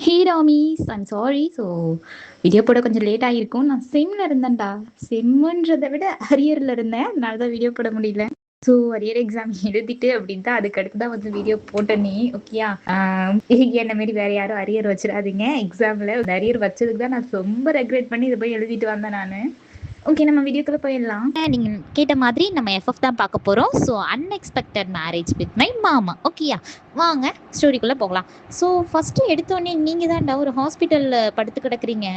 Hey Ramis, I'm sorry. So video போட கொஞ்சம் late ஆகிருக்கும். நான் செம்மில் இருந்தேன்டா. செம்முன்றதை விட அரியரில் இருந்தேன். அதனால தான் வீடியோ போட முடியல. ஸோ அரியர் எக்ஸாம் எழுதிட்டு அப்படின்ட்டு அதுக்கடுத்து தான் வந்து வீடியோ போட்டேனே. ஓகேயா? என்ன மாரி வேற யாரும் அரியர் வச்சிடாதீங்க எக்ஸாமில். அரியர் வச்சதுக்கு தான் நான் ரொம்ப ரெக்ரெட் பண்ணி இதை போய் எழுதிட்டு வந்தேன் நான். ஓகே, நம்ம வீடியோக்குள்ள போயிடலாம். நீங்க கேட்ட மாதிரி நம்ம எஃப்எஃப் தான் பார்க்க போறோம். So unexpected marriage with my மாமா. ஓகேயா, வாங்க ஸ்டோரிக்குள்ள போகலாம். ஸோ ஃபர்ஸ்ட் எடுத்தோடனே நீங்க தான்டா ஒரு ஹாஸ்பிட்டல்ல படுத்து கிடக்குறீங்க.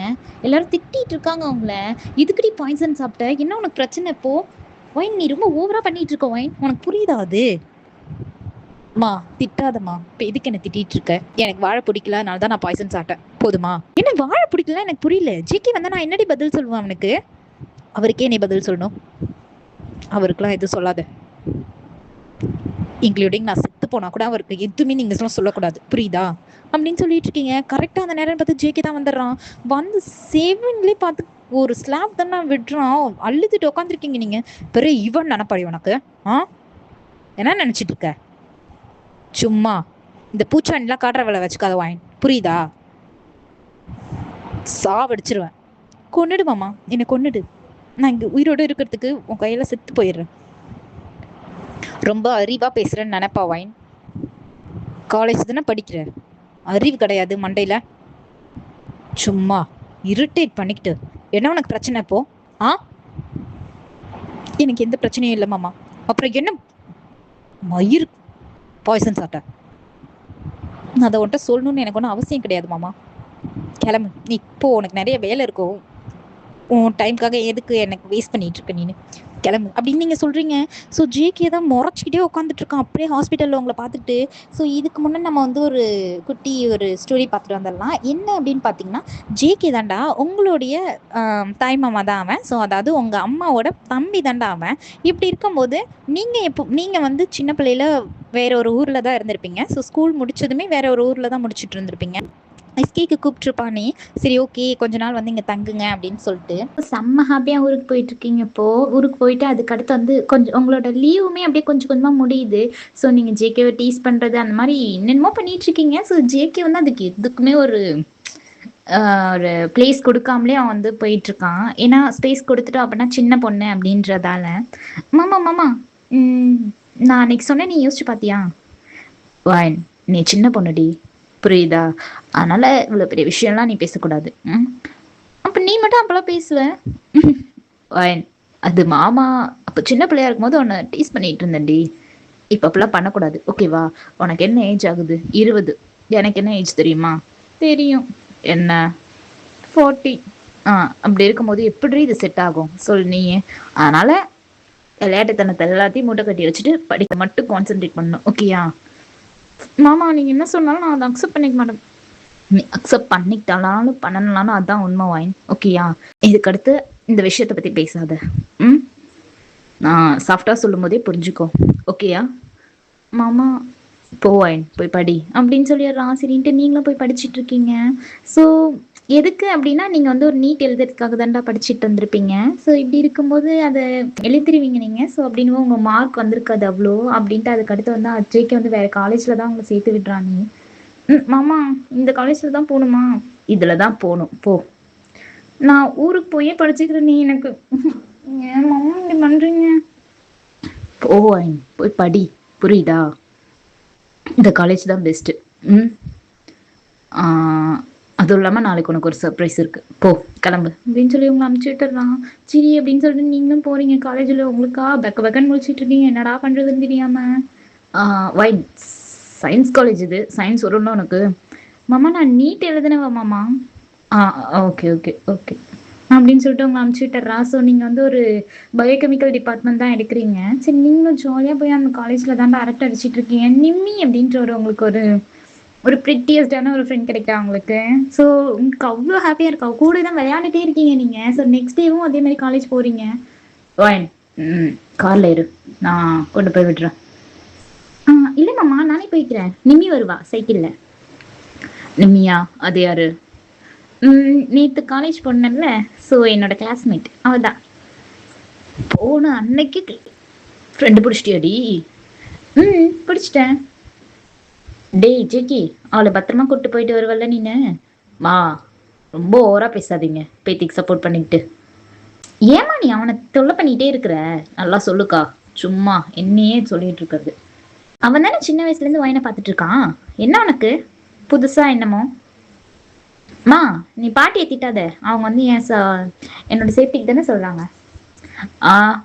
எல்லாரும் திட்டிட்டு இருக்காங்க உங்களை. இதுக்கடி பாய்சன் சாப்பிட்ட, என்ன உனக்கு பிரச்சனை இப்போ? ஒயின், நீ ரொம்ப ஓவரா பண்ணிட்டு இருக்க ஒயின். உனக்கு புரியுதா அது? மா திட்டாதம்மா. இப்போ எதுக்கு என்ன திட்டிட்டு இருக்க? எனக்கு வாழை பிடிக்கல, அதனால தான் நான் பாய்சன் சாப்பிட்டேன். போதுமா? என்ன வாழை பிடிக்கல? எனக்கு புரியல. ஜிகே வந்தா நான் என்னடி பதில் சொல்லுவேன் அவனுக்கு? அவருக்கே நீ பதில் சொல்லணும். அவருக்கெல்லாம் எதுவும் சொல்லாத, இன்க்ளூடிங் நான் செத்து போனா கூட அவருக்கு எதுவுமே நீங்க சொல்லக்கூடாது, புரியுதா? அப்படின்னு சொல்லிட்டு இருக்கீங்க. கரெக்டா அந்த நேரம் பார்த்து ஜேகே தான் வந்துடுறான். வந்து சேவன்லேயே பார்த்து ஒரு ஸ்லாப் தானே விடுறான். அழுதுட்டு உட்காந்துருக்கீங்க நீங்க. பெரிய இவன் நினைப்பாடி உனக்கு. என்ன நினைச்சிட்டு இருக்க? சும்மா இந்த பூச்சாண்டிலாம் காட்டுற வேலை வச்சுக்காத வாயின், புரியுதா? சாவடிச்சிருவேன். கொன்னுடு மாமா, என்னை கொன்னுடு. நான் இங்கே உயிரோடு இருக்கிறதுக்கு உன் கையில் செத்து போயிடுறேன். ரொம்ப அறிவாக பேசுகிறேன்னு நினைப்பா வாயின். காலேஜ் தானே படிக்கிற, அறிவு கிடையாது மண்டையில். சும்மா இரிட்டேட் பண்ணிக்கிட்டு. என்ன உனக்கு பிரச்சனை இப்போ? எனக்கு எந்த பிரச்சனையும் இல்லை மாமா. அப்புறம் என்ன மயிர் பாய்சன் சாப்பிட்ட? அதை உன்ட்ட சொல்லணும்னு எனக்கு ஒன்றும் அவசியம் கிடையாது மாமா. கிளம்பு நீ. இப்போ உனக்கு நிறைய வேலை இருக்கும். உன் டைமுக்காக எதுக்கு எனக்கு வேஸ்ட் பண்ணிட்டு இருக்க நீனு? கிளம்பு அப்படின்னு நீங்கள் சொல்கிறீங்க. ஸோ ஜேகே தான் முறைச்சிக்கிட்டே உட்காந்துட்டு இருக்கான் அப்படியே ஹாஸ்பிட்டலில் உங்களை பார்த்துட்டு. ஸோ இதுக்கு முன்னே நம்ம வந்து ஒரு குட்டி ஒரு ஸ்டோரி பார்த்துட்டு வந்துடலாம். என்ன அப்படின்னு பார்த்தீங்கன்னா, ஜேகே தாண்டா உங்களுடைய தாய் மாமா தான் அவன். ஸோ அதாவது உங்கள் அம்மாவோட தம்பி தாண்டா அவன். இப்படி இருக்கும்போது நீங்கள் வந்து சின்ன பிள்ளையில வேற ஒரு ஊரில் தான் இருந்திருப்பீங்க. ஸோ ஸ்கூல் முடிச்சதுமே வேற ஒரு ஊரில் தான் முடிச்சுட்டு இருந்திருப்பீங்க. எஸ்கேக்கு கூப்பிட்டுருப்பானே, சரி ஓகே கொஞ்ச நாள் வந்து இங்கே தங்குங்க அப்படின்னு சொல்லிட்டு செம்ம ஹாப்பியாக ஊருக்கு போயிட்டு இருக்கீங்க. இப்போ ஊருக்கு போயிட்டு அதுக்கடுத்து வந்து கொஞ்சம் உங்களோட லீவுமே அப்படியே கொஞ்சம் கொஞ்சமாக முடியுது. ஸோ நீங்கள் ஜேகேவை டீஸ் பண்ணுறது அந்த மாதிரி என்னென்னமோ பண்ணிட்டு இருக்கீங்க. ஸோ ஜேகே வந்து அதுக்கு எதுக்குமே ஒரு பிளேஸ் கொடுக்காமலே அவன் வந்து போயிட்டு இருக்கான். ஏன்னா ஸ்பேஸ் கொடுத்துட்டோம் அப்படின்னா சின்ன பொண்ணு அப்படின்றதால. மாமா மாமா, நான் அன்னைக்கு சொன்னேன், நீ யோசிச்சு பார்த்தியா? வாயின், நீ சின்ன பொண்ணுடி, புரியுதா? அதனால இவ்வளோ பெரிய விஷயம்லாம் நீ பேசக்கூடாது. அப்போ நீ மட்டும் அப்பெல்லாம் பேசுவ? அது மாமா அப்போ சின்ன பிள்ளையா இருக்கும்போது உன்னை டீஸ் பண்ணிட்டு இருந்தேன்டி. இப்போ அப்பெல்லாம் பண்ணக்கூடாது, ஓகேவா? உனக்கு என்ன ஏஜ் ஆகுது? 20. எனக்கு என்ன ஏஜ் தெரியுமா? தெரியும். என்ன? 40. அப்படி இருக்கும்போது எப்படி இது செட் ஆகும் சொல் நீயே? அதனால விளையாட்டுத்தனத்தை எல்லாத்தையும் மூட்டை கட்டி வச்சுட்டு படிக்க மட்டும் கான்சென்ட்ரேட் பண்ணணும், ஓகேயா? மாமா நீங்கள் என்ன சொன்னாலும் நான் அதை அக்செப்ட் பண்ணிக்க மாட்டேன். நீ அக்செப்ட் பண்ணிக்கிட்டாலும் பண்ணனாலும் அதுதான் உண்மை வாயின், ஓகேயா? இதுக்கடுத்து இந்த விஷயத்தை பற்றி பேசாத. நான் சாஃப்டாக சொல்லும் போதே புரிஞ்சுக்கோ, ஓகேயா? மாமா போ வாயின், போய் படி அப்படின்னு சொல்லிடுறான். சரின்ட்டு நீங்களும் போய் படிச்சுட்டு இருக்கீங்க. ஸோ எதுக்கு அப்படின்னா, நீங்கள் வந்து ஒரு நீட் எழுதுறதுக்காக தான்டா படிச்சுட்டு வந்திருப்பீங்க. ஸோ இப்படி இருக்கும்போது அதை எழுதிருவீங்க நீங்கள். ஸோ அப்படின்னு உங்கள் மார்க் வந்திருக்காது அவ்வளோ அப்படின்ட்டு அதுக்கடுத்து வந்து அஜய்க்கு வந்து வேறு காலேஜில் தான் உங்களை சேர்த்து விடுறானே. மாமா இந்த காலேஜில் தான் போகணுமா? இதில் தான் போகணும், போ. நான் ஊருக்கு போயே படிச்சுக்கிறேன். நீ எனக்கு ஏன் மாமா இப்படி பண்ணுறீங்க? போய் படி, புரியுதா? இந்த காலேஜ் தான் பெஸ்ட்டு. அதுவும் இல்லாமல் நாளைக்கு உனக்கு ஒரு சர்ப்ரைஸ் இருக்குது, போ கிளம்பு அப்படின்னு சொல்லி உங்களை அனுப்பிச்சி விட்டுறான். சரி அப்படின்னு சொல்லிட்டு நீங்களும் போகிறீங்க காலேஜில். உங்களுக்கா பெக்கன்னு முடிச்சிட்டு இருக்கீங்க, என்னடா பண்ணுறதுன்னு தெரியாமல். வைன், சயின்ஸ் காலேஜ் இது, சயின்ஸ் வரும்ல உனக்கு. மாமா நான் நீட் எழுதுனவா மாமா? ஓகே ஓகே ஓகே அப்படின்னு சொல்லிட்டு உங்களை அனுப்பிச்சி விட்டுறா. ஸோ நீங்கள் வந்து ஒரு பயோகெமிக்கல் டிபார்ட்மெண்ட் தான் எடுக்கிறீங்க. சரி, நீங்களும் ஜாலியாக போய் அந்த காலேஜில் தான் டேரக்ட் அடிச்சிட்டு இருக்கீங்க. நிம்மி அப்படின்ற உங்களுக்கு ஒரு ப்ரிட்டியஸ்டான ஒரு ஃப்ரெண்ட் கிடைக்கா உங்களுக்கு. ஸோ உங்களுக்கு அவ்வளோ ஹாப்பியாக இருக்கா, கூட தான் விளையாண்டுட்டே இருக்கீங்க நீங்கள். ஸோ நெக்ஸ்ட் டேவும் அதே மாதிரி காலேஜ் போகிறீங்க. வாயின், காரில் இரு, நான் கொண்டு போய் விடுறேன். இல்லை மாமா நானே போய்க்கிறேன். நிம்மி வருவா சைக்கிளில். நிம்மியா? அது யாரு? நேற்று காலேஜ் போனேன்ல, ஸோ என்னோட கிளாஸ்மேட் அவள் தான். போன அன்னைக்கு ஃப்ரெண்டு பிடிச்சிட்டியாடி? பிடிச்சிட்டேன். டேய் ஜெக்கி, அவளை பத்திரமா கூட்டு போயிட்டு வருவல்ல நீனு? மா, ரொம்ப ஓவரா பேசாதீங்க பேத்திக்கு சப்போர்ட் பண்ணிக்கிட்டு. ஏமா நீ அவனை தொல்லை பண்ணிட்டே இருக்கிற? நல்லா சொல்லுக்கா. சும்மா என்னையே சொல்லிட்டு இருக்கிறது. அவன் தானே சின்ன வயசுல இருந்து வயனை பார்த்துட்டு இருக்கான். என்ன உனக்கு புதுசா என்னமோ? மா, நீ பாட்டியை திட்டாத. அவங்க வந்து என்னோட சேஃப்டிக்கு தானே சொல்றாங்க.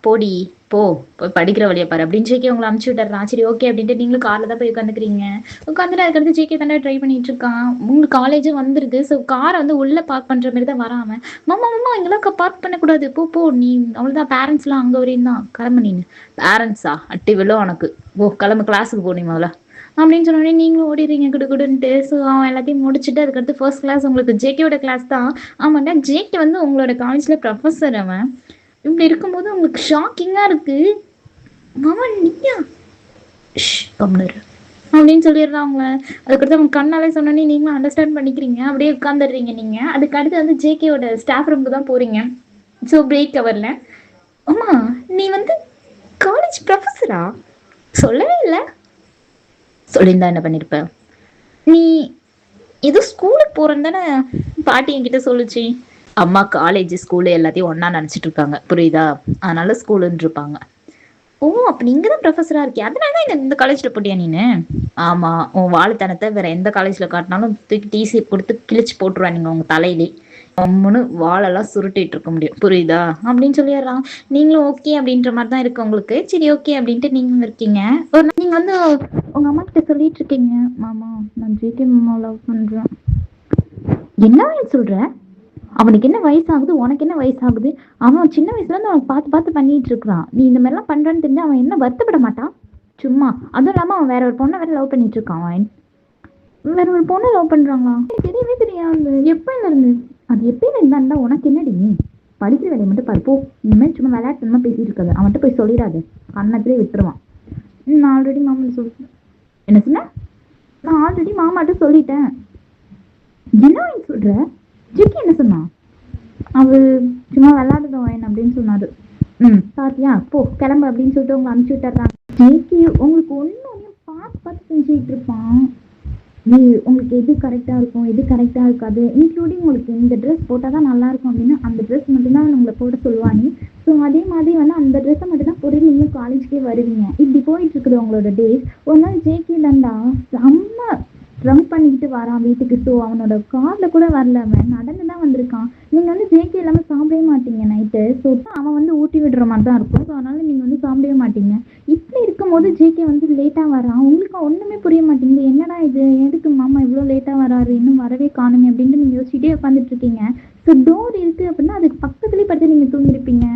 போடி, போ போய் படிக்கிற வழியை பாரு அப்படின்னு ஜேகே உங்களை அமுச்சு விட்டுறான். சரி ஓகே அப்படின்ட்டு நீங்களும் கார்ல தான் போய் உட்காந்துக்கிறீங்க. உட்காந்துட்டு அதுக்கடுத்து ஜேகே தானே ட்ரை பண்ணிட்டு இருக்கான். உங்களுக்கு காலேஜும் வந்துருக்கு. ஸோ காரை வந்து உள்ள பார்க் பண்ற மாதிரி தான் வராம, மாமா மாமா இங்கெல்லாம் பார்க் பண்ணக்கூடாது, போ போ நீ அவ்வளோதான், பேரண்ட்ஸ்லாம் அங்கே வரையும் தான் கிளம்பு. நீனு பேரண்ட்ஸா? அட்டி விழும் உனக்கு. ஓ கிளம்பு, கிளாஸுக்கு போனீங்க முதல்ல அப்படின்னு சொன்னோடனே நீங்களும் ஓடிடுறீங்க குடுக்குடுன்ட்டு. ஸோ அவன் எல்லாத்தையும் முடிச்சுட்டு அதுக்கடுத்து ஃபர்ஸ்ட் கிளாஸ் உங்களுக்கு ஜேகேயோட கிளாஸ் தான். ஆமாண்டா, ஜேகே வந்து உங்களோட காலேஜில் ப்ரொஃபஸர். அவன் இப்படி இருக்கும்போது உங்களுக்கு ஷாக்கிங்காக இருக்கு. மாமா நீயா கம்னர் அப்படின்னு சொல்லிடுறான் அவங்க. அதுக்கடுத்து அவங்க கண்ணாலே சொன்னோன்னே நீங்களும் அண்டர்ஸ்டாண்ட் பண்ணிக்கிறீங்க. அப்படியே உட்காந்துடுறீங்க நீங்கள். அதுக்கு அடுத்து வந்து ஜேகேயோட ஸ்டாஃப் ரூமுக்கு தான் போகிறீங்க. ஸோ பிரேக் கவரில், அம்மா நீ வந்து காலேஜ் ப்ரொஃபஸரா? சொல்லவே இல்லை. சொல்லியிருந்தா என்ன பண்ணியிருப்ப? நீ ஏதோ ஸ்கூலுக்கு போகிறேன்னு தானே பாட்டி என்கிட்ட சொல்லுச்சு. அம்மா காலேஜ் ஸ்கூலு எல்லாத்தையும் ஒன்றா நினச்சிட்டு இருக்காங்க, புரியுதா? அதனால ஸ்கூலுன்னு இருப்பாங்க. ஓ அப்போ நீங்கள் தான் ப்ரொஃபஸராக இருக்கியா? அதனால தான் இந்த காலேஜில் போட்டியா நீனு? ஆமாம், உன் வாழைத்தனத்தை வேற எந்த காலேஜில் காட்டினாலும் தூக்கி டிசி கொடுத்து கிழிச்சு போட்டுருவேன் நீங்கள் உங்கள் தலையிலே. அம்முன்னு வாழெல்லாம் சுருட்டிட்டு இருக்க முடியும், புரியுதா அப்படின்னு சொல்லிடுறான். நீங்களும் ஓகே அப்படின்ற மாதிரி தான் இருக்கு உங்களுக்கு. சரி ஓகே அப்படின்ட்டு நீங்களும் இருக்கீங்க. ஒரு நாள் நீங்கள் வந்து உங்கள் அம்மா கிட்ட சொல்லிட்டு இருக்கீங்க, மாமா நான் ஜேகே மாமா லவ் பண்ணுறேன். என்ன சொல்கிற? அவனுக்கு என்ன வயசாகுது, உனக்கு என்ன வயசாகுது? அவன் சின்ன வயசுல இருந்து அவன் பார்த்து பார்த்து பண்ணிட்டு இருக்கிறான். நீ இந்த மாதிரிலாம் பண்றான்னு தெரிஞ்சு அவன் என்ன வருத்தப்பட மாட்டான்? சும்மா. அதுவும் இல்லாம அவன் வேற ஒரு பொண்ணை வேற லவ் பண்ணிட்டு இருக்கான். அவன் வேற ஒரு பொண்ணை லவ் பண்றாங்களா? தெரியவே தெரியாது. எப்பயில இருந்து? அது எப்பயில இருந்தா உனக்கு என்னடி? படிக்கிற வேலையை மட்டும் பாரு போ. இந்த மாதிரி சும்மா விளையாட்டுமா பேசிட்டு இருக்காது. அவன்கிட்ட போய் சொல்லிடாது, கண்ணத்திலே விட்டுருவான். நான் ஆல்ரெடி மாமாட்ட சொல்லிட்டேன். என்ன சொன்ன? நான் ஆல்ரெடி மாமாட்ட சொல்லிட்டேன். என்ன சொல்ற? ஜிக்கி என்ன சொன்னான்? அவள் சும்மா விளையாடுதோம் என்ன அப்படின்னு சொன்னாரு. பாத்தியா, போ கிளம்பு அப்படின்னு சொல்லிட்டு உங்களை அனுப்பிச்சு விட்டுறாங்க. ஜிக்கி உங்களுக்கு ஒன்றும் பார்த்து பார்த்து செஞ்சுக்கிட்டு இருப்பான். நீ உங்களுக்கு எது கரெக்டாக இருக்கும், எது கரெக்டாக இருக்காது, இன்க்ளூடிங் உங்களுக்கு இந்த ட்ரெஸ் போட்டால் தான் நல்லாயிருக்கும் அப்படின்னா அந்த ட்ரெஸ் மட்டும்தான் உங்களை போட சொல்லுவாங்க. ஸோ அதே மாதிரி வந்து அந்த ட்ரெஸ்ஸை மட்டும்தான் போட்டு நீங்கள் காலேஜ்க்கே வருவீங்க. இப்படி போயிட்டு இருக்குது உங்களோட டேஸ். ஒரு நாள் ஜேகே தாண்டா செம்ம ட்ரங்க் பண்ணிக்கிட்டு வரான் வீட்டுக்கு. ஸோ அவனோட காரில் கூட வரல, அவன் நடந்து தான் வந்திருக்கான். நீங்கள் வந்து ஜேகே இல்லாமல் சாப்பிடவே மாட்டீங்க நைட்டு. ஸோ அவன் வந்து ஊட்டி விடுற மாதிரி தான் இருக்கும். ஸோ அதனால் நீங்கள் வந்து சாப்பிடவே மாட்டீங்க. இப்படி இருக்கும்போது ஜேகே வந்து லேட்டாக வரான். உங்களுக்கு ஒன்றுமே புரிய மாட்டேங்குது. என்னடா இது, எதுக்கு மாமா இவ்வளோ லேட்டாக வராரு, இன்னும் வரவே காணுமே அப்படின்ட்டு நீங்கள் யோசிச்சுட்டே உட்காந்துட்டு இருக்கீங்க. ஸோ டோர் இருக்குது அப்படின்னா அதுக்கு பக்கத்துலேயே படுத்து நீங்கள் தூங்கியிருப்பீங்க.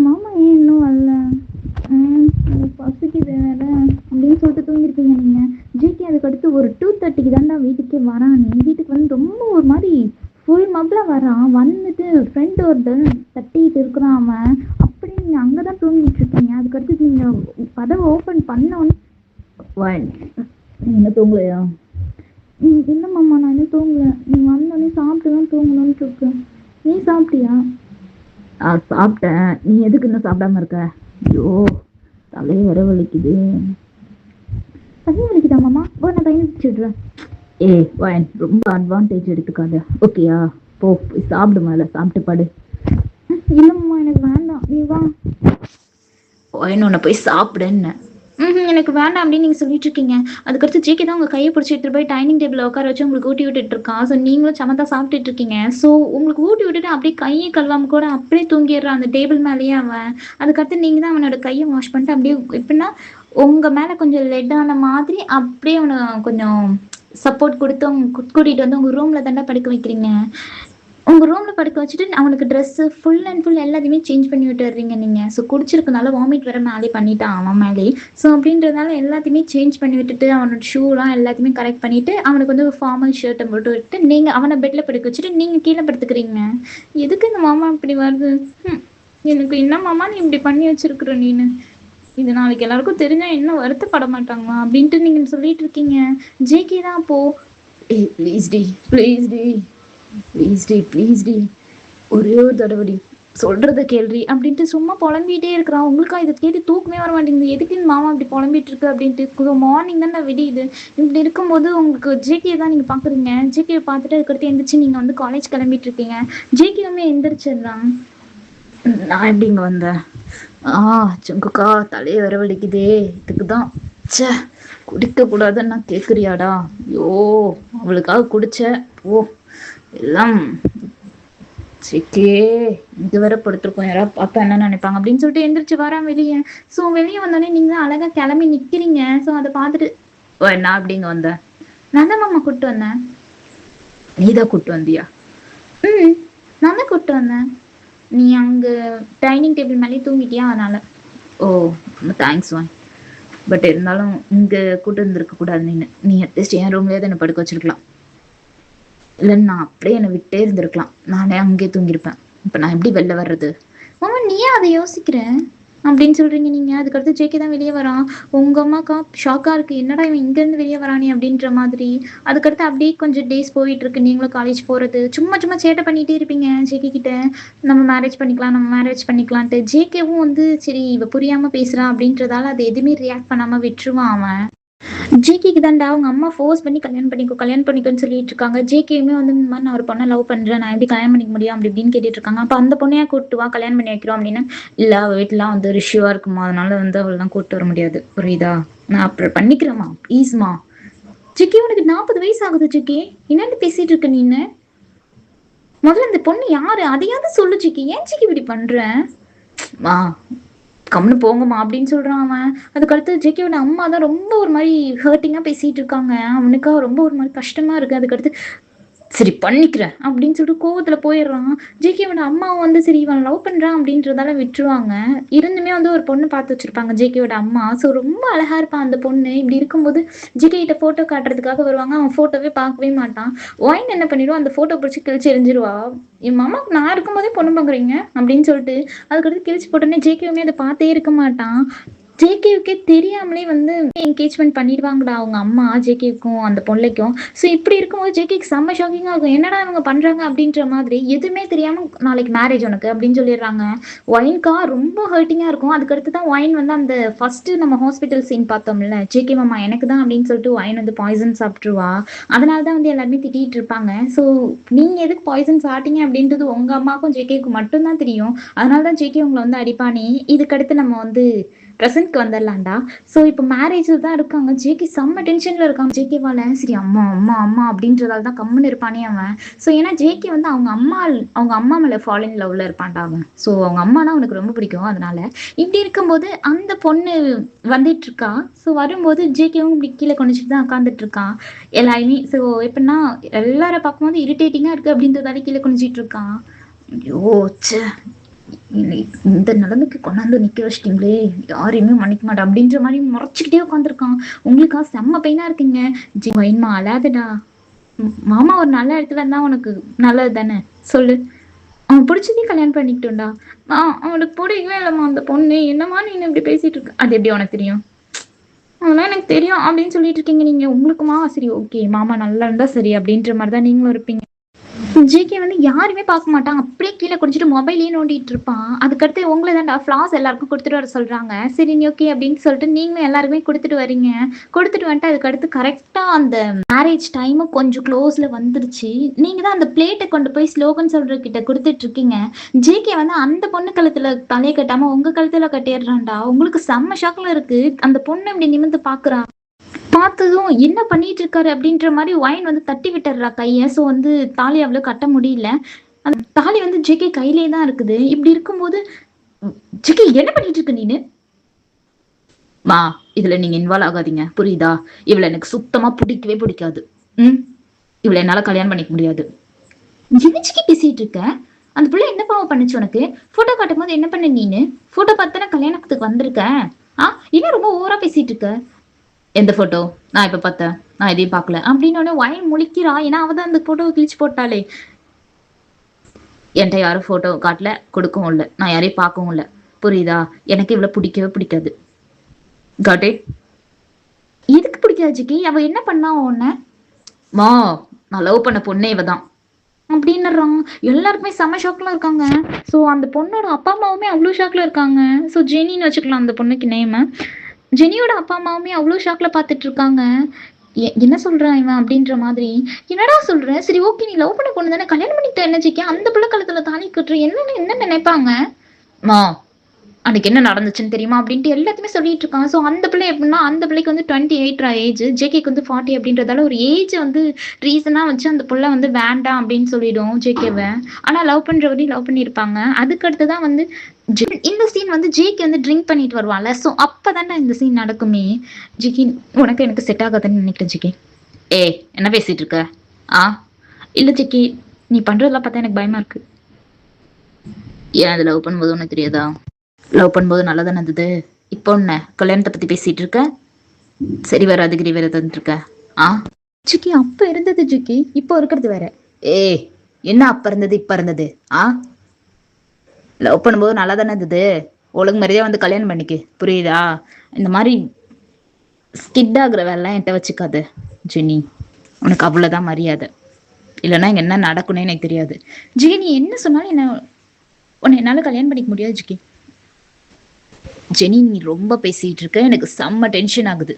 மாமா ஏன் இன்னும் வரல, பசிக்குது வேற அப்படின்னு சொல்லிட்டு தூங்கியிருப்பீங்க நீங்கள். ஜேகே அதுக்கடுத்து ஒரு 2:30க்கு தாண்டா வீட்டுக்கே வரான். வீட்டுக்கு வந்து ரொம்ப ஒரு மாதிரி ஃபுல் மப்பில் வரான். வந்துட்டு ஃப்ரெண்ட் ஒருத்தர் தட்டிக்கிட்டு இருக்கிறான் அவன். அப்படி நீங்கள் அங்கே தான் தூங்கிட்டு இருக்கீங்க. அதுக்கடுத்து நீங்கள் கதவை ஓப்பன் பண்ணோன்னு நீங்கள் தூங்கலையா? இல்லை மாமா நான் இன்னும் தூங்கலை. நீ வந்தோடனே சாப்பிட்டு தான் தூங்கணும்னு இருக்கேன். நீ சாப்பிட்டியா? சாப்பிட்டேன். நீ எதுக்கு இன்னும் சாப்பிடாம இருக்க? ஐயோ தலையை வர வலிக்குது. தலையை வலிக்குதா மாமா? ஒரு நான் கையில் வச்சுடுறேன். வாயன் ரொம்ப அட்வான்டேஜ் எடுத்துக்காத, ஓகேயா? போய் சாப்பிடு, மேலே சாப்பிட்டு படு. இல்லைம்மா எனக்கு வேண்டாம், நீ வா. வாயன் உன்னை போய் சாப்பிடுன்னு. எனக்கு வேண்டாம் அப்படின்னு நீங்கள் சொல்லிட்டு இருக்கீங்க. அதுக்கடுத்து ஜேகே தான் உங்கள் கையை பிடிச்சி எடுத்துகிட்டு போய் டைனிங் டேபிளில் உட்கார வச்சு உங்களுக்கு ஊட்டி விட்டுட்டு இருக்கான். ஸோ நீங்களும் சமத்தா சாப்பிட்டுட்டு இருக்கீங்க. ஸோ உங்களுக்கு ஊட்டி விட்டுட்டு அப்படியே கையை கழுவாம கூட அப்படியே தூங்கிடுறான் அந்த டேபிள் மேலேயே அவன். அதுக்கடுத்து நீங்கள் தான் அவனோட கையை வாஷ் பண்ணிட்டு அப்படியே எப்படின்னா உங்கள் மேலே கொஞ்சம் லெட்டான மாதிரி அப்படியே அவனை கொஞ்சம் சப்போர்ட் கொடுத்து அவங்க கூட்டிகிட்டு வந்து உங்கள் ரூமில் தாண்டா படுக்க வைக்கிறீங்க. உங்கள் ரூமில் படுக்க வச்சுட்டு அவனுக்கு ட்ரெஸ்ஸு ஃபுல் அண்ட் ஃபுல் எல்லாத்தையுமே சேஞ்ச் பண்ணி விட்டுறீங்க நீங்கள். ஸோ குடிச்சிருக்கனால வாமிட் வர மேலே பண்ணிட்டான் அவன் மேலே. ஸோ அப்படின்றதுனால எல்லாத்தையுமே சேஞ்ச் பண்ணி விட்டுட்டு அவனோட ஷூலாம் எல்லாத்தையுமே கரெக்ட் பண்ணிவிட்டு அவனுக்கு வந்து ஒரு ஃபார்மல் ஷர்ட்டை போட்டு விட்டு நீங்கள் அவனை பெட்டில் படுக்க வச்சுட்டு நீங்கள் கீழே படுத்துக்கிறீங்க. எதுக்கு இந்த மாமா இப்படி வருது? எனக்கு என்ன மாமா நீ இப்படி பண்ணி வச்சுருக்குற நீனு? இது நாளைக்கு எல்லாருக்கும் தெரிஞ்சால் என்ன வருத்தப்பட மாட்டாங்களா அப்படின்ட்டு நீங்கள் சொல்லிட்டு இருக்கீங்க. ஜேகே தான் அப்போது ப்ளீஸ் டி ப்ளீஸ் டி ப்ளீஸ் டி ப்ளீஸ் டி ஒரே ஒரு தடவை சொல்றத கேள்வி அப்படின்ட்டு சும்மா புலம்பிட்டே இருக்கிறான். உங்களுக்கா இதை கேட்டு தூக்கமே வர மாட்டேங்குது. எதுக்குன்னு மாமா இப்படி புலம்பிட்டு இருக்கு அப்படின்ட்டு மார்னிங் தான் விடியுது. இப்படி இருக்கும்போது உங்களுக்கு ஜேகே தான் நீங்க பாக்குறீங்க. ஜேகே பார்த்துட்டு அதுக்கடுத்து எந்திரிச்சு நீங்க வந்து காலேஜ் கிளம்பிட்டு இருக்கீங்க. ஜேகேவுமே எந்திரிச்சிடுறான். நான் எப்படி இங்க வந்தேன்? சுங்குக்கா தலையை வர வலிக்குதே. இதுக்குதான் ச்சே குடிக்க கூடாதுன்னு நான் கேக்குறியாடா? ஐயோ அவளுக்காக குடிச்ச ஓ எல்லாம் சிக்கே இது வரை படுத்திருக்கோம். யாராவது பார்த்தா என்ன நினைப்பாங்க அப்படின்னு சொல்லிட்டு எந்திரிச்சு வரேன் வெளியே. ஸோ வெளியே வந்தோடனே நீங்க தான் அழகா கிளம்பி நிக்கிறீங்க. ஸோ அதை பார்த்துட்டு நான் அப்படிங்க வந்தேன். நான் தான் மாமா கூப்பிட்டு வந்தேன். நீதான் கூப்பிட்டு வந்தியா? நான் தான் கூப்பிட்டு வந்தேன். நீ அங்க டைனிங் டேபிள் மேலே தூங்கிட்டியா அதனால. ஓ ரொம்ப தேங்க்ஸ் வான். பட் இருந்தாலும் இங்க கூட்டு இருந்திருக்க கூடாது. நீ அட்லீஸ்ட் என் ரூம்லயே தான் என்னை படுக்க வச்சிருக்கலாம். இல்லைன்னு நான் அப்படியே என்னை விட்டே இருந்திருக்கலாம். நானே அங்கேயே தூங்கியிருப்பேன். இப்போ நான் எப்படி வெளில வர்றது? மாமா நீயே அதை யோசிக்கிறேன் அப்படின்னு சொல்றீங்க நீங்க. அதுக்கடுத்து ஜேகே தான் வெளியே வரான். உங்க அம்மாக்கா ஷாக்கா இருக்கு. என்னடா இவன் இங்க இருந்து வெளியே வரானே அப்படின்ற மாதிரி. அதுக்கடுத்து அப்படியே கொஞ்சம் டேஸ் போயிட்டு இருக்கு. நீங்களும் காலேஜ் போறது சும்மா சும்மா சேட்டை பண்ணிட்டே இருப்பீங்க ஜேகே கிட்ட. நம்ம மேரேஜ் பண்ணிக்கலான்ட்டு. ஜேகேவும் வந்து சரி இவ புரியாம பேசுறான் அப்படின்றதால அது எதுவுமே ரியாக்ட் பண்ணாம விட்டுருவான் அவன். ஜேகேக்கு தான்டா அவங்க அம்மா ஃபோர்ஸ் பண்ணி கல்யாணம் பண்ணிக்கோன்னு சொல்லிட்டு இருக்காங்க. ஜேகேயுமே வந்து இந்த மாதிரி நான் ஒரு பொண்ணை லவ் பண்றேன், நான் எப்படி கல்யாணம் பண்ணிக்க முடியும் அப்படி இப்படின்னு கேட்டுட்டு இருக்காங்க. அப்ப அந்த பொண்ணையா கூப்பிட்டு வா கல்யாணம் பண்ணி வைக்கிறோம் அப்படின்னு. இல்ல அவ வீட்டுலாம் வந்து ரிஷ்யூவா இருக்குமா, அதனால வந்து அவள்லாம் கூப்பிட்டு வர முடியாது. புரியுதா? நான் அப்புறம் பண்ணிக்கிறேம்மா ப்ளீஸ்மா. ஜிக்கி உனக்கு 40 வயசு ஆகுது ஜிக்கி, என்னன்னு பேசிட்டு இருக்க நீன்னு? முதல்ல இந்த பொண்ணு யாரு அதையாவது சொல்லு ஜிக்கி. ஏன் ஜிக்கி இப்படி பண்றேன்? கம்னு போங்கம்மா அப்படின்னு சொல்றான் அவன். அதுக்கடுத்து ஜேகேவோட அம்மா தான் ரொம்ப ஒரு மாதிரி ஹர்ட்டிங்கா பேசிட்டு இருக்காங்க. அவனுக்காக ரொம்ப ஒரு மாதிரி கஷ்டமா இருக்கு. அதுக்கடுத்து சரி பண்ணிக்கிறேன் அப்படின்னு சொல்லிட்டு கோவத்துல போயிடுறான். ஜேகேவோட அம்மா வந்து சரி இவன் லவ் பண்றான் அப்படின்றதால விட்டுருவாங்க. இருந்துமே வந்து ஒரு பொண்ணு பார்த்து வச்சிருப்பாங்க ஜேகேவோட அம்மா. ஸோ ரொம்ப அழகா இருப்பான் அந்த பொண்ணு. இப்படி இருக்கும்போது ஜேகே கிட்ட போட்டோ காட்டுறதுக்காக வருவாங்க. அவன் போட்டோவே பார்க்கவே மாட்டான். ஒயின் என்ன பண்ணிடுவான், அந்த போட்டோ பிடிச்சி கிழிச்சு எரிஞ்சிருவா. என் மாமாவுக்கு நான் இருக்கும்போதே பொண்ணு பார்க்குறீங்க அப்படின்னு சொல்லிட்டு அதுக்கடுத்து கிழிச்சு போட்டோன்னே ஜேகேவுமே அதை பார்த்தே இருக்க மாட்டான். ஜேகேவுக்கே தெரியாமலே வந்து என்கேஜ்மெண்ட் பண்ணிடுவாங்கடா அவங்க அம்மா ஜேகேவுக்கும் அந்த பொண்ணுக்கும். ஸோ இப்படி இருக்கும்போது ஜேகேக்கு செம்ம ஷாக்கிங்காக இருக்கும். என்னடா இவங்க பண்றாங்க அப்படின்ற மாதிரி. எதுவுமே தெரியாம நாளைக்கு மேரேஜ் உனக்கு அப்படின்னு சொல்லிடுறாங்க. ஒயின்கா ரொம்ப ஹர்ட்டிங்கா இருக்கும். அதுக்கடுத்து தான் ஒயின் வந்து அந்த ஃபர்ஸ்ட் நம்ம ஹாஸ்பிட்டல் சீன் பார்த்தோம்ல, ஜேகே மாமா எனக்கு தான் அப்படின்னு சொல்லிட்டு ஒயின் வந்து பாய்சன் சாப்பிட்டுருவா. அதனால தான் வந்து எல்லாருமே திட்டிட்டு இருப்பாங்க. ஸோ நீங்க எதுக்கு பாய்சன் சாப்பிட்டீங்க அப்படின்றது உங்க அம்மாவுக்கும் ஜேகேக்கு மட்டும்தான் தெரியும். அதனால தான் ஜேகே உங்களை வந்து அடிப்பானே. இதுக்கடுத்து நம்ம வந்து ப்ரெசென்ட்க்கு வந்துடலாம்டா. ஸோ இப்போ மேரேஜில் தான் இருக்காங்க. ஜேகே செம்ம டென்ஷனில் இருக்காங்க ஜேகேவால. சரி அம்மா அம்மா அம்மா அப்படின்றதால தான் கம்முன்னு இருப்பானே அவன். ஸோ ஏன்னா ஜேகே வந்து அவங்க அம்மா மேலே ஃபால் இன் லவ்ல இருப்பான்டா அவன். ஸோ அவங்க அம்மானா அவனுக்கு ரொம்ப பிடிக்கும். அதனால இப்படி இருக்கும்போது அந்த பொண்ணு வந்துட்டு இருக்கா. ஸோ வரும்போது ஜேகேவும் இப்படி கீழே கொண்டுச்சிட்டு தான் உட்காந்துட்டு இருக்கான் எல்லாருமே. ஸோ எப்படின்னா எல்லாரை பார்க்கும்போது இரிட்டேட்டிங்காக இருக்கு அப்படின்றதால கீழே கொண்டுச்சிட்டு இருக்கான். ஐயோ ச்சே இந்த நிலைமைக்கு கொண்டாந்து நிக்க வச்சிட்டீங்களே, யாரையுமே மன்னிக்க மாட்டேன் அப்படின்ற மாதிரி முறைச்சிக்கிட்டே உட்காந்துருக்கான். உங்களுக்கா செம்ம பெயினா இருக்குங்க. வைன்மா அழாதடா. மாமா ஒரு நல்ல இடத்துல இருந்தா உனக்கு நல்லது தானே சொல்லு. அவன் பிடிச்சதே கல்யாணம் பண்ணிக்கிட்டோம்டா. அவனுக்கு பிடிக்கவே இல்லைம்மா அந்த பொண்ணு. என்னமா நீ இப்படி பேசிட்டு இருக்க? அது எப்படி உனக்கு தெரியும்? அதெல்லாம் எனக்கு தெரியும் அப்படின்னு சொல்லிட்டு இருக்கீங்க நீங்க. உங்களுக்குமா சரி ஓகே மாமா நல்லா இருந்தா சரி அப்படின்ற மாதிரி தான் நீங்களும் இருப்பீங்க. ஜேகே வந்து யாருமே பார்க்க மாட்டான். அப்படியே கீழே குடிச்சிட்டு மொபைலே நோண்டிட்டு இருப்பான். அதுக்கடுத்து உங்களை தான்டா ஃப்ளாஸ் எல்லாருக்கும் கொடுத்துட்டு வர சொல்றாங்க. சரி நீ ஓகே அப்படின்னு சொல்லிட்டு நீங்களும் எல்லாருமே கொடுத்துட்டு வரீங்க. கொடுத்துட்டு வந்துட்டு அதுக்கடுத்து கரெக்டா அந்த மேரேஜ் டைமும் கொஞ்சம் க்ளோஸ்ல வந்துருச்சு. நீங்க தான் அந்த பிளேட்டை கொண்டு போய் ஸ்லோகன் சொல்ற கிட்ட கொடுத்துட்டு இருக்கீங்க. ஜேகே வந்து அந்த பொண்ணு கழுத்துல தலையை கட்டாம உங்க கழுத்துல கட்டிடுறான்டா. உங்களுக்கு செம்ம ஷாக்ல இருக்கு. அந்த பொண்ணு இப்படி நிமிந்து பாக்குறான். பார்த்ததும் என்ன பண்ணிட்டு இருக்காரு அப்படின்ற மாதிரி ஒயின் வந்து தட்டி விட்டுறா கைய. ஸோ வந்து தாலி அவ்வளோ கட்ட முடியல. அந்த தாலி வந்து ஜேகே கையிலே தான் இருக்குது. இப்படி இருக்கும்போது ஜேகே என்ன பண்ணிட்டு இருக்க நீனு? மா இதுல நீங்க இன்வால்வ் ஆகாதீங்க புரியுதா? இவளை எனக்கு சுத்தமா பிடிக்கவே பிடிக்காது. இவளை என்னால கல்யாணம் பண்ணிக்க முடியாது. ஜிமிச்சிக்கு பேசிட்டு இருக்க. அந்த பிள்ளை என்ன பாவம் பண்ணுச்சு உனக்கு? போட்டோ காட்டும் போது என்ன பண்ண நீனு? போட்டோ பார்த்தானே கல்யாணத்துக்கு வந்திருக்க. இன்னும் ரொம்ப ஓவரா பேசிட்டு இருக்க. எந்த போட்டோ? நான் இப்ப பார்த்தேன், நான் எதையும் பார்க்கல அப்படின்னு ஒயின் முழிக்கிறா. ஏன்னா அவதான் அந்த போட்டோவை கிழிச்சு போட்டாலே. என்கிட்ட யாரும் போட்டோ காட்டல, கொடுக்கவும் இல்லை, நான் யாரையும் பார்க்கவும் இல்லை. புரியுதா? எனக்கு இவ்வளவு பிடிக்கவே பிடிக்காது. காட்டே எதுக்கு பிடிக்காது ஜிக்கி? அவ என்ன பண்ணா உன்ன? மா நான் லவ் பண்ண பொண்ணே இவதான். அப்படின்னுறான். எல்லாருக்குமே செம ஷாக்ல இருக்காங்க. ஸோ அந்த பொண்ணோட அப்பா அம்மாவுமே அவ்வளோ ஷாக்ல இருக்காங்க. ஸோ ஜெனின்னு வச்சுக்கலாம் அந்த பொண்ணுக்கு நேம. ஜெனியோட அப்பா அம்மாவுமே அவ்வளோ ஷாக்ல பார்த்துட்டு இருக்காங்க. என்ன சொல்றான் இவன் அப்படின்ற மாதிரி. என்னடா சொல்ற? சரி ஓகே, நீ லவ் பண்ண பொண்ணு தானே, கல்யாணம் பண்ணிக்கிட்ட என்ன ஜிக்கே, அந்த பிள்ளை கழுத்துல தாலி கட்டுற, என்ன நினைப்பாங்க? மா அன்னைக்கு என்ன நடந்துச்சுன்னு தெரியுமா அப்படின்ட்டு எல்லாத்தையுமே சொல்லிட்டு இருக்கான். ஸோ அந்த பிள்ளை எப்படின்னா, அந்த பிள்ளைக்கு வந்து 28 ஏஜ், ஜேகேக்கு வந்து 40 அப்படின்றதால ஒரு ஏஜ் வந்து ரீசனா வச்சு அந்த புள்ள வந்து வேண்டாம் அப்படின்னு சொல்லிடும் ஜேகேவை. ஆனா லவ் பண்றவரையும் லவ் பண்ணியிருப்பாங்க. அதுக்கு அடுத்துதான் வந்து இந்த சீன் வந்து ஜேகே வந்து ட்ரிங்க் பண்ணிட்டு வருவான்ல. ஸோ அப்பதானே இந்த சீன் நடக்குமே. ஜிகி உனக்கு எனக்கு செட் ஆகாதுன்னு நினைக்கிறேன் ஜிகே. ஏய் என்ன பேசிட்டு இருக்க? ஆ இல்ல ஜிகி, நீ பண்றதெல்லாம் பார்த்தா எனக்கு பயமா இருக்கு. ஏன் அது லவ் பண்ணும்போது உனக்கு தெரியாதா? லவ் பண்ணும்போது நல்லா தானே இருந்தது. இப்போ என்ன கல்யாணத்தை பத்தி பேசிட்டு இருக்க? சரி வேற அதுகிரி வேற தந்துட்டு இருக்க. ஆ ஜிக்கி அப்ப இருந்தது ஜிக்கி, இப்போ இருக்கிறது வேற. ஏய் என்ன அப்ப இருந்தது இப்ப இருந்தது? ஆ லவ் பண்ணும்போது நல்லா தானே இருந்தது. ஒழுங்கு மாதிரியே வந்து கல்யாணம் பண்ணிக்கு, புரியுதா? இந்த மாதிரி ஸ்கிட் ஆகுற வேலைலாம் என்கிட்ட வச்சுக்காது ஜெனி. உனக்கு அவ்வளோதான் மரியாதை. இல்லைன்னா இங்கே என்ன நடக்கும்னே எனக்கு தெரியாது. ஜிகி நீ என்ன சொன்னாலும் உன்னை என்னால் கல்யாணம் பண்ணிக்க முடியாது ஜிகி. ஜெனி நீ ரொம்ப பேசிட்டு இருக்க, எனக்கு செம்ம டென்ஷன் ஆகுது.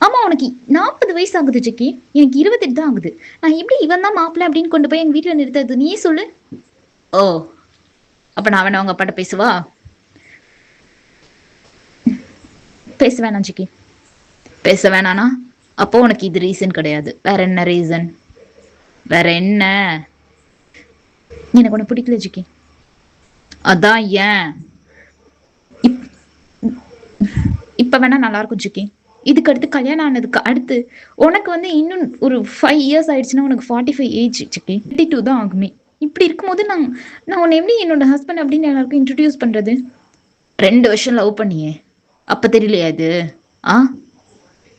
ஆமா உனக்கு 40 வயசு ஆகுது ஜிக்கி, எனக்கு 28 தான் ஆகுது. நான் எப்படி இவன் தான் மாப்பிள்ள அப்படின்னு கொண்டு போய் எங்க வீட்டுல நிறுத்தது, நீயே சொல்லு. ஓ அப்ப நான் வேணா அவங்க அப்பாட்ட பேசுவா? பேச வேணாம் ஜிக்கி. பேச வேணானா அப்போ உனக்கு இது ரீசன் கிடையாது. வேற என்ன ரீசன்? வேற என்ன? எனக்கு உனக்கு பிடிக்கல ஜிக்கி. அதான் ஏன்? இப்ப வேணா நல்லா இருக்கும் ஜிக்கி. இதுக்கு அடுத்து கல்யாணம் ஆனதுக்கு அடுத்து உனக்கு வந்து இன்னும் ஒரு 5 இயர்ஸ் ஆயிடுச்சுன்னா உனக்கு 45 ஏஜ் ஜிக்கி, 52 தான் ஆகுமே. இப்படி இருக்கும்போது நான் உன்னை எப்படி என்னோட ஹஸ்பண்ட் அப்படின்னு எல்லாருக்கும் இன்ட்ரடியூஸ் பண்றது? 2 வருஷம் லவ் பண்ணியே, அப்ப தெரியலையா இது? ஆ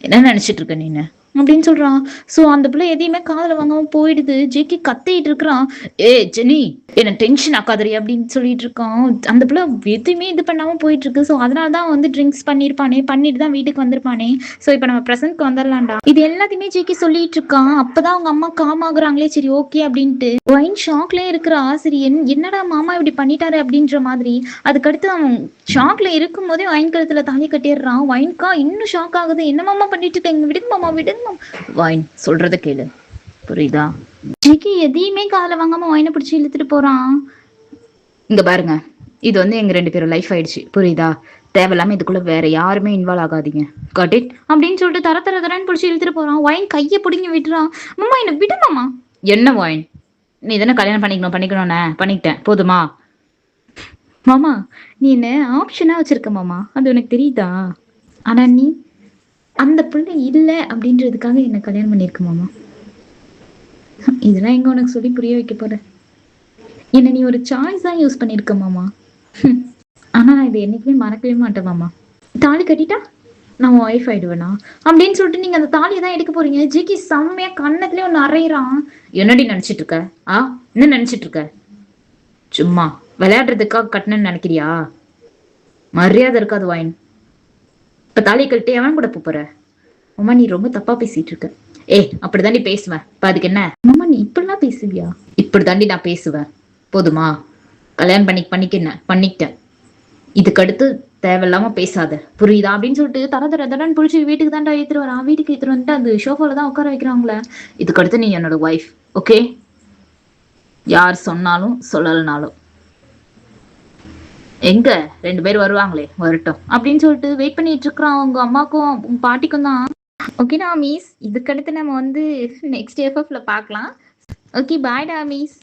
என்ன நினைச்சிட்டு இருக்க நீனு அப்படின்னு சொல்றான். சோ அந்த பிள்ளை எதையுமே காதுல வாங்காம போயிடுது. ஜேகி கத்திட்டு இருக்கிறான். ஏ ஜெனி என்ன டென்ஷன் ஆக்காதரி அப்படின்னு சொல்லிட்டு இருக்கான். அந்த பிள்ளை எதுவுமே இது பண்ணாம போயிட்டு இருக்கு. ஸோ அதனாலதான் வந்து ட்ரிங்க்ஸ் பண்ணிருப்பானே, பண்ணிட்டு தான் வீட்டுக்கு வந்திருப்பானே. ஸோ இப்போ நம்ம ப்ரெசென்ட்க்கு வந்துடலாம்டா. இது எல்லாத்தையுமே ஜேகி சொல்லிட்டு இருக்கான். அப்பதான் அவங்க அம்மா காம் ஆகுறாங்களே, சரி ஓகே அப்படின்ட்டு. ஒயின் ஷாக்லயே இருக்கிற சரி என்னடா மாமா இப்படி பண்ணிட்டாரு அப்படின்ற மாதிரி. அதுக்கடுத்து அவன் ஷாக்ல இருக்கும் போதே ஒயின் கழுத்துல தாலி கட்டிடுறான். ஒயின்கா இன்னும் ஷாக் ஆகுது. என்ன மாமா பண்ணிட்டு இருக்க, விடுங்க மாமா விடுங்க. வாயின் சொல்றத கேளு, புரியுதா? ஜிக்கி எதையுமே காதுல வாங்காம வாயினை பிடிச்சி இழுத்துட்டு போறான். இங்க பாருங்க, இது வந்து எங்க 2 பேரும் லைஃப் ஆயிடுச்சு, புரியுதா? தேவையில்லாம இதுக்குள்ள வேற யாருமே இன்வால்வ் ஆகாதீங்க, காட் இட் அப்படின்னு சொல்லிட்டு தரன்னு பிடிச்சி இழுத்துட்டு போறான். வாயின் கையை பிடிங்கி விட்டுறான். மாமா என்ன விடு மாமா. என்ன வாயின், நீ தானே கல்யாணம் பண்ணிக்கணும்னே, பண்ணிக்கிட்டேன் போதுமா? மாமா நீ என்ன ஆப்ஷனா வச்சிருக்க மாமா, அது உனக்கு தெரியுதா? ஆனா நீ அந்த பிள்ளை இல்லை அப்படின்றதுக்காக என்ன கல்யாணம் பண்ணியிருக்க மாமா. இதெல்லாம் எங்க உனக்கு சொல்லி புரிய வைக்க போற? என்ன நீ ஒரு சாய்ஸா யூஸ் பண்ணிருக்க மாமா. ஆனா நான் இதை என்னைக்குமே மறக்கவே மாட்டேன் மாமா. தாலி கட்டிட்டா நான் ஒய்ஃப் ஆயிடுவேனா அப்படின்னு சொல்லிட்டு நீங்க அந்த தாலியை தான் எடுக்க போறீங்க. ஜிக்கி செம்மையா கண்ணத்துலயே ஒன்னு அறையிறான். என்னடி நினைச்சிட்டு இருக்க? என்ன நினைச்சிட்டு இருக்க? சும்மா விளையாடுறதுக்காக கட்டணும்னு நினைக்கிறியா? மரியாதை இருக்காது வாயின். இப்ப தாலியை கழிட்டு எவன் கூட போற? அம்மா நீ ரொம்ப தப்பா பேசிட்டு இருக்க. அப்படிதாண்டி பேசுவேன். இப்ப அதுக்கு என்ன? அம்மா நீ இப்படிலாம் பேசுவியா? இப்படிதாண்டி நான் பேசுவேன், போதுமா? கல்யாணம் பண்ணிக்கிட்டேன். இதுக்கு அடுத்து தேவையில்லாம பேசாத, புரியுதா? அப்படின்னு சொல்லிட்டு தரன்னு புடிச்சு வீட்டுக்கு தாண்டா ஏத்துட்டு வரான். வீட்டுக்கு ஏத்துட்டு வந்துட்டு அந்த ஷோஃபால தான் உட்கார வைக்கிறாங்களே. இதுக்கு அடுத்து நீ என்னோட ஒய்ஃப், ஓகே? யார் சொன்னாலும் சொல்லலனாலும். எங்க 2 பேர் வருவாங்களே, வரட்டும் அப்படின்னு சொல்லிட்டு வெயிட் பண்ணிட்டு இருக்கிறான். அவங்க அம்மாக்கும் பாட்டிக்கும் தான். ஓகேடா மீஸ், இதுக்கடுத்து நம்ம வந்து நெக்ஸ்ட் எஃப்எஃப்ல பார்க்கலாம். ஓகே பாய்டா மீஸ்.